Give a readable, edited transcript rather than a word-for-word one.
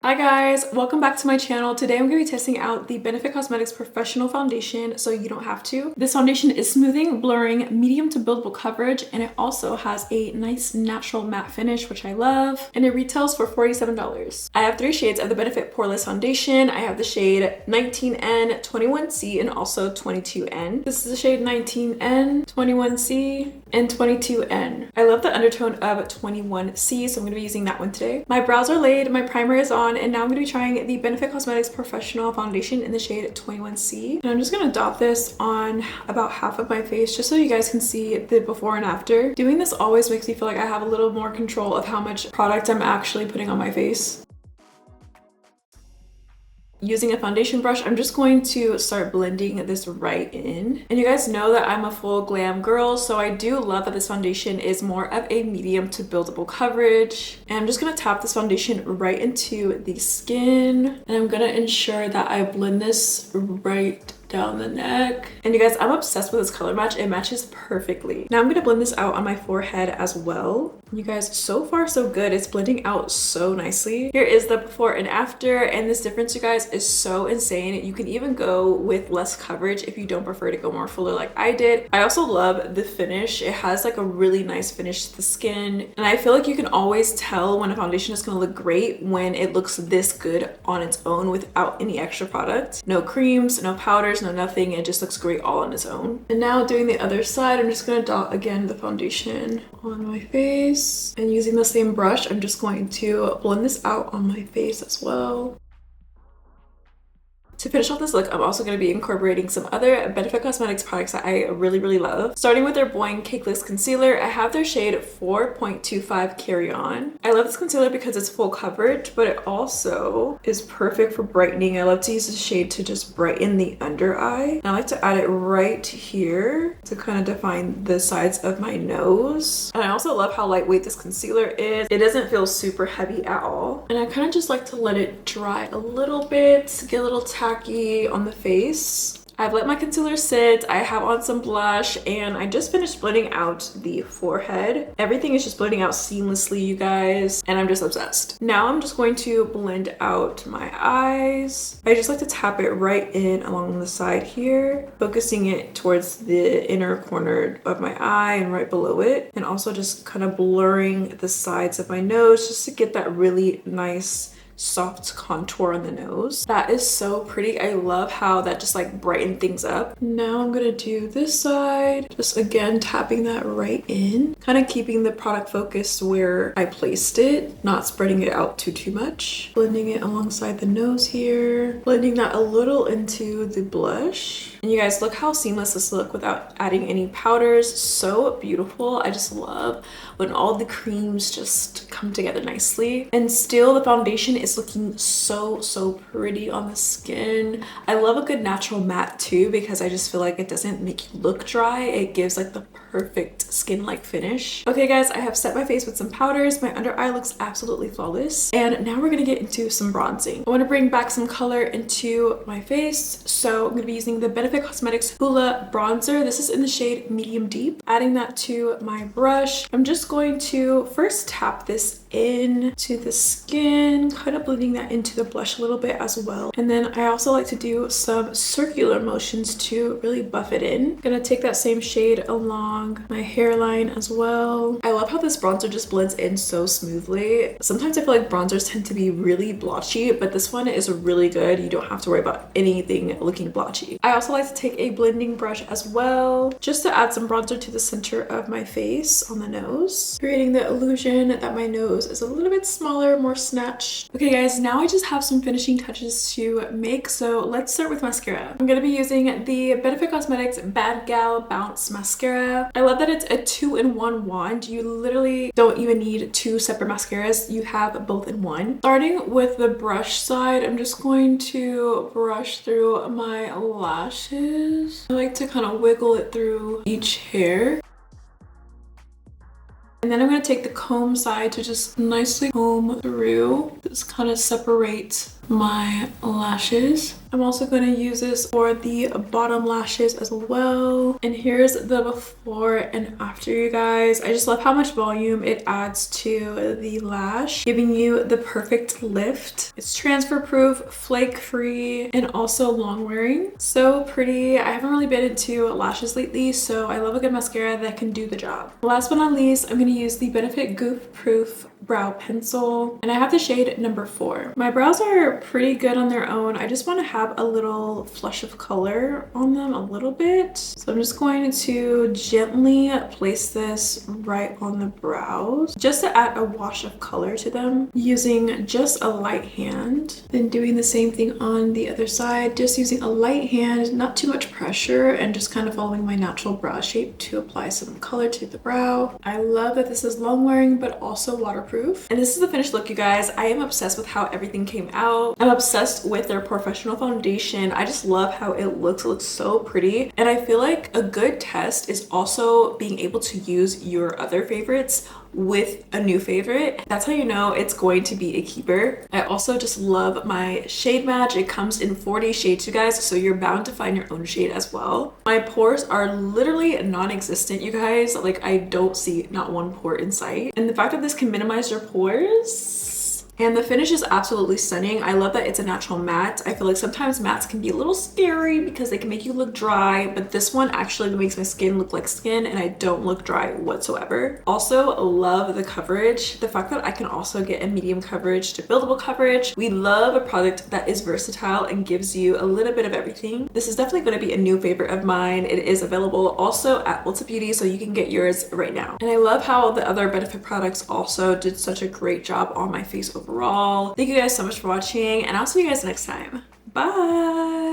Hi guys, welcome back to my channel. Today I'm going to be testing out the Benefit Cosmetics Professional Foundation so you don't have to. This foundation is smoothing, blurring, medium to buildable coverage, and it also has a nice natural matte finish, which I love, and it retails for $47. I have 3 shades of the Benefit Poreless Foundation. I have the shade 19N, 21C, and also 22N. This is the shade 19N, 21C, and 22N. I love the undertone of 21C, so I'm going to be using that one today. My brows are laid, my primer is on, and now I'm going to be trying the Benefit Cosmetics Professional Foundation in the shade 21C. And I'm just going to dot this on about half of my face just so you guys can see the before and after. Doing this always makes me feel like I have a little more control of how much product I'm actually putting on my face. Using a foundation brush, I'm just going to start blending this right in. And you guys know that I'm a full glam girl, so I do love that this foundation is more of a medium to buildable coverage. And I'm just going to tap this foundation right into the skin. And I'm going to ensure that I blend this right down the neck. And you guys, I'm obsessed with this color match. It matches perfectly. Now I'm gonna blend this out on my forehead as well. You guys, so far so good. It's blending out so nicely. Here is the before and after, and this difference, you guys, is so insane. You can even go with less coverage if you don't prefer to go more fuller like I did. I also love the finish. It has like a really nice finish to the skin, and I feel like you can always tell when a foundation is gonna look great when it looks this good on its own without any extra product. No creams, no powders, no nothing. It just looks great all on its own. And now doing the other side, I'm just going to dot again the foundation on my face, and using the same brush, I'm just going to blend this out on my face as well. To finish off this look, I'm also going to be incorporating some other Benefit Cosmetics products that I really love. Starting with their Boing Cakeless Concealer, I have their shade 4.25 Carry On. I love this concealer because it's full coverage, but it also is perfect for brightening. I love to use this shade to just brighten the under eye. And I like to add it right here to kind of define the sides of my nose. And I also love how lightweight this concealer is. It doesn't feel super heavy at all. And I kind of just like to let it dry a little bit, get a little tacky on the face. I've let my concealer sit, I have on some blush, and I just finished blending out the forehead. Everything is just blending out seamlessly, you guys, and I'm just obsessed. Now I'm just going to blend out my eyes. I just like to tap it right in along the side here, focusing it towards the inner corner of my eye and right below it, and also just kind of blurring the sides of my nose just to get that really nice soft contour on the nose. That is so pretty. I love how that just like brightened things up. Now I'm gonna do this side, just again tapping that right in, kind of keeping the product focused where I placed it, not spreading it out too much. Blending it alongside the nose here, blending that a little into the blush. And you guys, look how seamless this looks without adding any powders. So beautiful. I just love when all the creams just come together nicely. And still the foundation is looking so pretty on the skin. I love a good natural matte too, because I just feel like it doesn't make you look dry. It gives like the perfect skin-like finish. Okay guys, I have set my face with some powders. My under eye looks absolutely flawless. And now we're gonna get into some bronzing. I want to bring back some color into my face. So I'm gonna be using the Benefit Cosmetics Hoola Bronzer. This is in the shade Medium Deep. Adding that to my brush. I'm just going to first tap this in to the skin, kind of blending that into the blush a little bit as well. And then I also like to do some circular motions to really buff it in. I'm gonna take that same shade along my hairline as well. I love how this bronzer just blends in so smoothly. Sometimes I feel like bronzers tend to be really blotchy, but this one is really good. You don't have to worry about anything looking blotchy. I also like to take a blending brush as well, just to add some bronzer to the center of my face on the nose, creating the illusion that my nose is a little bit smaller, more snatched. Okay guys, now I just have some finishing touches to make, so let's start with mascara. I'm gonna be using the Benefit Cosmetics Bad Gal Bounce Mascara. I love that it's a 2-in-1 wand. You literally don't even need 2 separate mascaras. You have both in one. Starting with the brush side, I'm just going to brush through my lashes. I like to kind of wiggle it through each hair. And then I'm going to take the comb side to just nicely comb through. Just kind of separate my lashes. I'm also going to use this for the bottom lashes as well. And here's the before and after, you guys. I just love how much volume it adds to the lash, giving you the perfect lift. It's transfer proof, flake free, and also long wearing. So pretty. I haven't really been into lashes lately, so I love a good mascara that can do the job. Last but not least, I'm going to use the Benefit Goof Proof brow pencil, and I have the shade number 4. My brows are pretty good on their own. I just want to have a little flush of color on them a little bit. So I'm just going to gently place this right on the brows just to add a wash of color to them using just a light hand. Then doing the same thing on the other side, just using a light hand, not too much pressure, and just kind of following my natural brow shape to apply some color to the brow. I love that this is long wearing but also waterproof. And this is the finished look, you guys. I am obsessed with how everything came out. I'm obsessed with their Porefessional Foundation. I just love how it looks. It looks so pretty. And I feel like a good test is also being able to use your other favorites with a new favorite. That's how you know it's going to be a keeper. I also just love my shade match. It comes in 40 shades, you guys, so you're bound to find your own shade as well. My pores are literally non-existent, you guys. Like, I don't see not one pore in sight. And the fact that this can minimize your pores, and the finish is absolutely stunning. I love that it's a natural matte. I feel like sometimes mattes can be a little scary because they can make you look dry, but this one actually makes my skin look like skin and I don't look dry whatsoever. Also, love the coverage. The fact that I can also get a medium coverage to buildable coverage. We love a product that is versatile and gives you a little bit of everything. This is definitely going to be a new favorite of mine. It is available also at Ulta Beauty, so you can get yours right now. And I love how the other Benefit products also did such a great job on my face overall. Thank you guys so much for watching, and I'll see you guys next time. Bye!